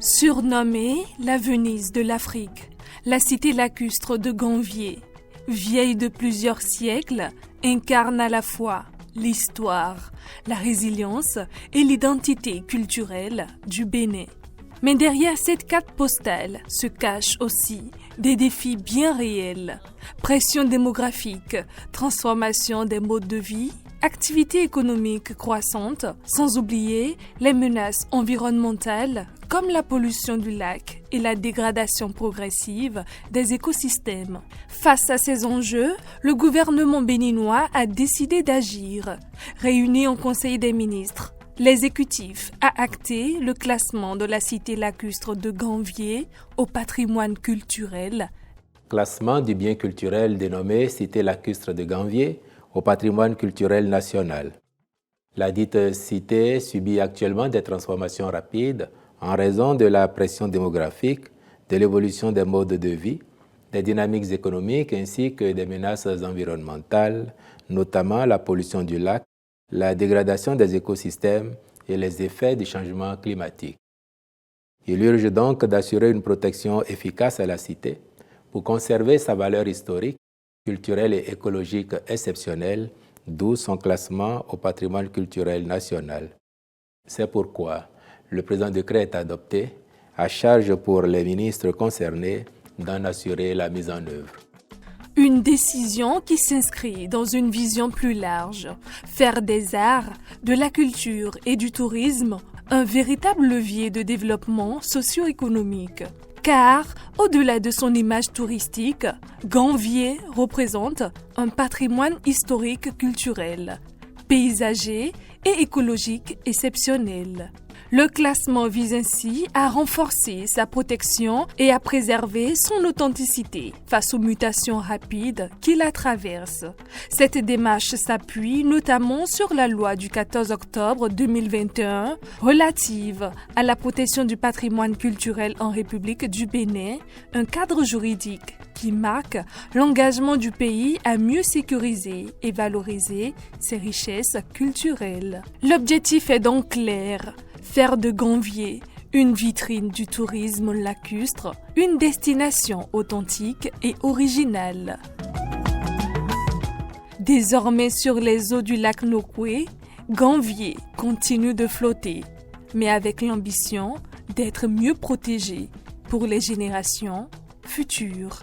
Surnommée la Venise de l'Afrique, la cité lacustre de Ganvié, vieille de plusieurs siècles, incarne à la fois l'histoire, la résilience et l'identité culturelle du Bénin. Mais derrière cette carte postale se cachent aussi des défis bien réels. Pression démographique, transformation des modes de vie, activité économique croissante, sans oublier les menaces environnementales comme la pollution du lac et la dégradation progressive des écosystèmes. Face à ces enjeux, le gouvernement béninois a décidé d'agir. Réuni en Conseil des ministres, l'exécutif a acté le classement de la cité lacustre de Ganvié au patrimoine culturel. Classement du bien culturel dénommé Cité lacustre de Ganvié au patrimoine culturel national. La dite cité subit actuellement des transformations rapides en raison de la pression démographique, de l'évolution des modes de vie, des dynamiques économiques ainsi que des menaces environnementales, notamment la pollution du lac, la dégradation des écosystèmes et les effets du changement climatique. Il urge donc d'assurer une protection efficace à la cité pour conserver sa valeur historique, culturelle et écologique exceptionnelle, d'où son classement au patrimoine culturel national. C'est pourquoi le présent décret est adopté, à charge pour les ministres concernés d'en assurer la mise en œuvre. Une décision qui s'inscrit dans une vision plus large, faire des arts, de la culture et du tourisme un véritable levier de développement socio-économique. Car, au-delà de son image touristique, Ganvié représente un patrimoine historique culturel, paysager et écologique exceptionnel. Le classement vise ainsi à renforcer sa protection et à préserver son authenticité face aux mutations rapides qui la traversent. Cette démarche s'appuie notamment sur la loi du 14 octobre 2021 relative à la protection du patrimoine culturel en République du Bénin, un cadre juridique qui marque l'engagement du pays à mieux sécuriser et valoriser ses richesses culturelles. L'objectif est donc clair. Faire de Ganvié une vitrine du tourisme lacustre, une destination authentique et originale. Désormais sur les eaux du lac Nokoué, Ganvié continue de flotter, mais avec l'ambition d'être mieux protégé pour les générations futures.